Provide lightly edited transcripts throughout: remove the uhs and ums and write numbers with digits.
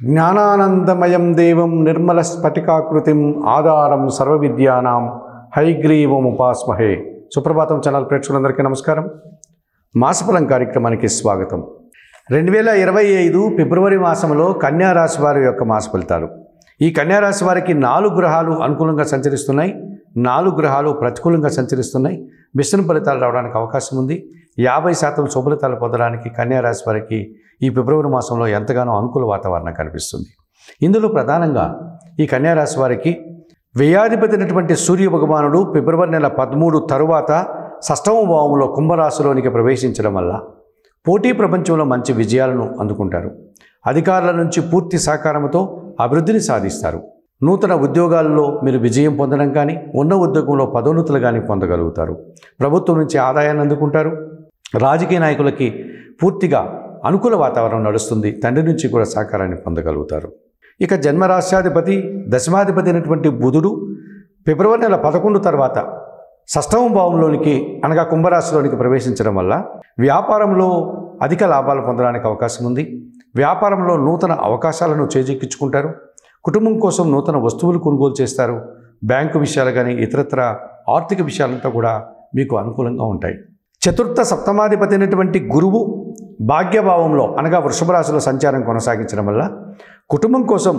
జ్ఞానానందమయం దేవం నిర్మల స్ఫటికాకృతిం ఆధారం సర్వవిద్యానాం హైగ్రీవముపాస్మహే. సుప్రభాతం ఛానల్ ప్రేక్షకులందరికీ నమస్కారం. మాసఫలం కార్యక్రమానికి స్వాగతం. 2025 ఫిబ్రవరి మాసంలో కన్యారాశి వారి యొక్క మాస ఫలితాలు. ఈ కన్యారాశి వారికి 4 గ్రహాలు అనుకూలంగా సంచరిస్తున్నాయి, 4 గ్రహాలు ప్రతికూలంగా సంచరిస్తున్నాయి. మిశ్రమ ఫలితాలు రావడానికి అవకాశం ఉంది. 50% శుభఫలితాలు పొందడానికి కన్యారాశి వారికి ఈ ఫిబ్రవరి మాసంలో ఎంతగానో అనుకూల వాతావరణం కనిపిస్తుంది. ఇందులో ప్రధానంగా ఈ కన్యారాశి వారికి వ్యయాధిపతి అయినటువంటి సూర్య భగవానుడు ఫిబ్రవరి నెల 13 తరువాత షష్టమ భావంలో కుంభరాశిలోనికి ప్రవేశించడం వల్ల పోటీ ప్రపంచంలో మంచి విజయాలను అందుకుంటారు. అధికారుల నుంచి పూర్తి సహకారంతో అభివృద్ధిని సాధిస్తారు. నూతన ఉద్యోగాల్లో మీరు విజయం పొందడం కానీ, ఉన్న ఉద్యోగంలో పదోన్నతులు కానీ పొందగలుగుతారు. ప్రభుత్వం నుంచి ఆదాయాన్ని అందుకుంటారు. రాజకీయ నాయకులకి పూర్తిగా అనుకూల వాతావరణం నడుస్తుంది. తండ్రి నుంచి కూడా సహకారాన్ని పొందగలుగుతారు. ఇక జన్మరాశ్యాధిపతి దశమాధిపతి అయినటువంటి బుధుడు ఫిబ్రవరి నెల 11 తర్వాత షష్టమ భావంలోనికి అనగా కుంభరాశిలోనికి ప్రవేశించడం వల్ల వ్యాపారంలో అధిక లాభాలు పొందడానికి అవకాశం ఉంది. వ్యాపారంలో నూతన అవకాశాలను చేజిక్కించుకుంటారు. కుటుంబం కోసం నూతన వస్తువులు కొనుగోలు చేస్తారు. బ్యాంకు విషయాలు కానీ ఇతరత్ర ఆర్థిక విషయాలంతా కూడా మీకు అనుకూలంగా ఉంటాయి. చతుర్థ సప్తమాధిపతి అయినటువంటి గురువు భాగ్యభావంలో అనగా వృషభ రాశిలో సంచారం కొనసాగించడం వల్ల కుటుంబం కోసం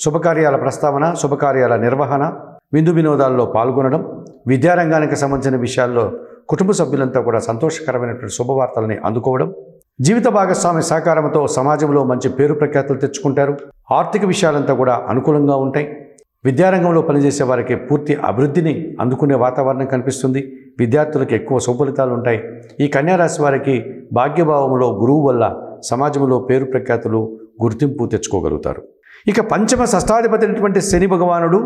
శుభకార్యాల ప్రస్తావన, శుభకార్యాల నిర్వహణ, విందు వినోదాల్లో పాల్గొనడం, విద్యారంగానికి సంబంధించిన విషయాల్లో కుటుంబ సభ్యులంతా కూడా సంతోషకరమైనటువంటి శుభవార్తలని అందుకోవడం, జీవిత భాగస్వామి సహకారంతో సమాజంలో మంచి పేరు ప్రఖ్యాతులు తెచ్చుకుంటారు. ఆర్థిక విషయాలంతా కూడా అనుకూలంగా ఉంటాయి. విద్యారంగంలో పనిచేసే వారికి పూర్తి అభివృద్ధిని అందుకునే వాతావరణం కనిపిస్తుంది. విద్యార్థులకు ఎక్కువ శుభఫలితాలు ఉంటాయి. ఈ కన్యారాశి వారికి భాగ్యభావంలో గురువు వల్ల సమాజంలో పేరు ప్రఖ్యాతులు, గుర్తింపు తెచ్చుకోగలుగుతారు. ఇక పంచమ షష్టాధిపతి అయినటువంటి శని భగవానుడు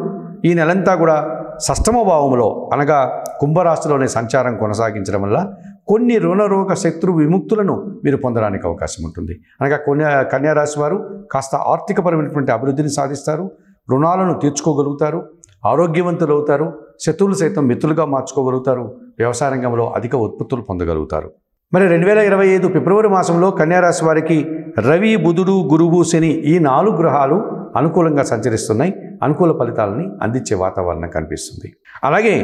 ఈ నెలంతా కూడా షష్టమ భావంలో అనగా కుంభరాశిలోనే సంచారం కొనసాగించడం వల్ల కొన్ని రుణరోగ శత్రు విముక్తులను మీరు పొందడానికి అవకాశం ఉంటుంది. అనగా కన్యారాశి వారు కాస్త ఆర్థికపరమైనటువంటి అభివృద్ధిని సాధిస్తారు. రుణాలను తీర్చుకోగలుగుతారు. ఆరోగ్యవంతులు అవుతారు. శత్రువులు సైతం మిత్రులుగా మార్చుకోగలుగుతారు. వ్యవసాయ రంగంలో అధిక ఉత్పత్తులు పొందగలుగుతారు. మరి 2025 ఫిబ్రవరి మాసంలో కన్యారాశి వారికి రవి, బుధుడు, గురువు, శని ఈ 4 గ్రహాలు అనుకూలంగా సంచరిస్తున్నాయి. అనుకూల ఫలితాలని అందించే వాతావరణం కనిపిస్తుంది. అలాగే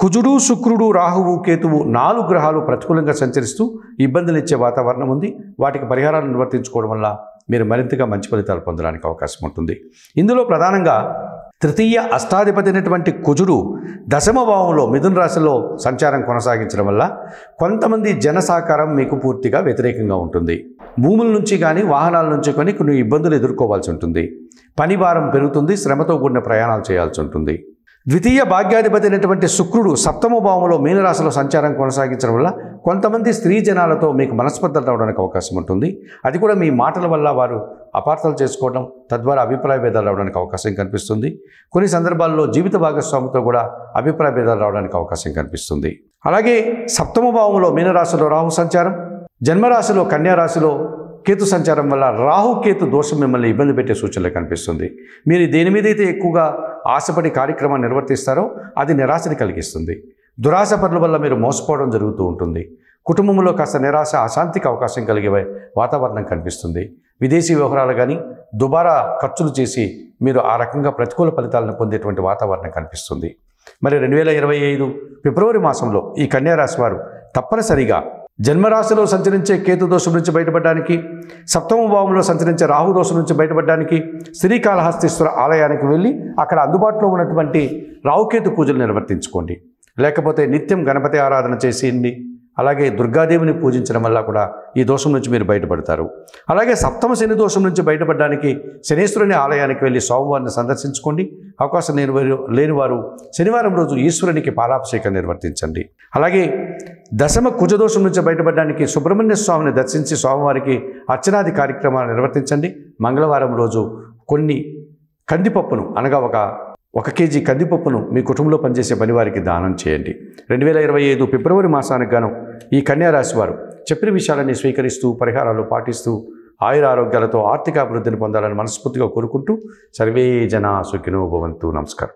కుజుడు, శుక్రుడు, రాహువు, కేతువు 4 గ్రహాలు ప్రతికూలంగా సంచరిస్తూ ఇబ్బందులు ఇచ్చే వాతావరణం ఉంది. వాటికి పరిహారాలను నిర్వర్తించుకోవడం వల్ల మీరు మరింతగా మంచి ఫలితాలు పొందడానికి అవకాశం ఉంటుంది. ఇందులో ప్రధానంగా తృతీయ అష్టాధిపతి అయినటువంటి కుజుడు దశమ భావంలో మిథున రాశిలో సంచారం కొనసాగించడం వల్ల కొంతమంది జన సహకారం మీకు పూర్తిగా వ్యతిరేకంగా ఉంటుంది. భూముల నుంచి కానీ వాహనాల నుంచి కానీ కొన్ని ఇబ్బందులు ఎదుర్కోవాల్సి ఉంటుంది. పని భారం పెరుగుతుంది. శ్రమతో కూడిన ప్రయాణాలు చేయాల్సి ఉంటుంది. ద్వితీయ భాగ్యాధిపతి అయినటువంటి శుక్రుడు సప్తమ భావంలో మీనరాశిలో సంచారం కొనసాగించడం వల్ల కొంతమంది స్త్రీ జనాలతో మీకు మనస్పర్ధలు రావడానికి అవకాశం ఉంటుంది. అది కూడా మీ మాటల వల్ల వారు అపార్థాలు చేసుకోవడం, తద్వారా అభిప్రాయ భేదాలు రావడానికి అవకాశం కనిపిస్తుంది. కొన్ని సందర్భాల్లో జీవిత భాగస్వామితో కూడా అభిప్రాయ భేదాలు రావడానికి అవకాశం కనిపిస్తుంది. అలాగే సప్తమ భావంలో మీనరాశిలో రాహు సంచారం, జన్మరాశిలో కన్యారాశిలో కేతు సంచారం వల్ల రాహుకేతు దోషం మిమ్మల్ని ఇబ్బంది పెట్టే సూచనలు కనిపిస్తుంది. మీరు దేని మీదైతే ఎక్కువగా ఆశపడి కార్యక్రమాన్ని నిర్వర్తిస్తారో అది నిరాశని కలిగిస్తుంది. దురాశ పనుల వల్ల మీరు మోసపోవడం జరుగుతూ ఉంటుంది. కుటుంబంలో కాస్త నిరాశ, అశాంతికి అవకాశం కలిగే వాతావరణం కనిపిస్తుంది. విదేశీ వ్యవహారాలు కానీ దుబారా ఖర్చులు చేసి మీరు ఆ రకంగా ప్రతికూల ఫలితాలను పొందేటువంటి వాతావరణం కనిపిస్తుంది. మరి 2025 ఫిబ్రవరి మాసంలో ఈ కన్యారాశి వారు తప్పనిసరిగా జన్మరాశిలో సంచరించే కేతు దోషం నుంచి బయటపడడానికి, సప్తమ భావంలో సంచరించే రాహు దోషం నుంచి బయటపడడానికి శ్రీకాళహస్తీశ్వర ఆలయానికి వెళ్ళి అక్కడ అందుబాటులో ఉన్నటువంటి రాహుకేతు పూజలు నిర్వర్తించుకోండి. లేకపోతే నిత్యం గణపతి ఆరాధన చేసేయండి. అలాగే దుర్గాదేవిని పూజించడం వల్ల కూడా ఈ దోషం నుంచి మీరు బయటపడతారు. అలాగే సప్తమ శని దోషం నుంచి బయటపడడానికి శనీశ్వరుని ఆలయానికి వెళ్ళి సోమవారిని సందర్శించుకోండి. అవకాశం లేని వారు శనివారం రోజు ఈశ్వరునికి పాలాభిషేకం నిర్వర్తించండి. అలాగే దశమ కుజదోషం నుంచి బయటపడడానికి సుబ్రహ్మణ్య స్వామిని దర్శించి స్వామివారికి అర్చనాది కార్యక్రమాలు నిర్వర్తించండి. మంగళవారం రోజు కొన్ని కందిపప్పును అనగా ఒక కేజీ కందిపప్పును మీ కుటుంబంలో పనిచేసే పనివారికి దానం చేయండి. 2025 ఫిబ్రవరి మాసానికి గాను ఈ కన్యారాశి వారు చెప్పిన విషయాలన్నీ స్వీకరిస్తూ పరిహారాలు పాటిస్తూ ఆయుర ఆరోగ్యాలతో ఆర్థిక అభివృద్ధిని పొందాలని మనస్ఫూర్తిగా కోరుకుంటూ సర్వే జనా సుఖినో భవంతు. నమస్కారం.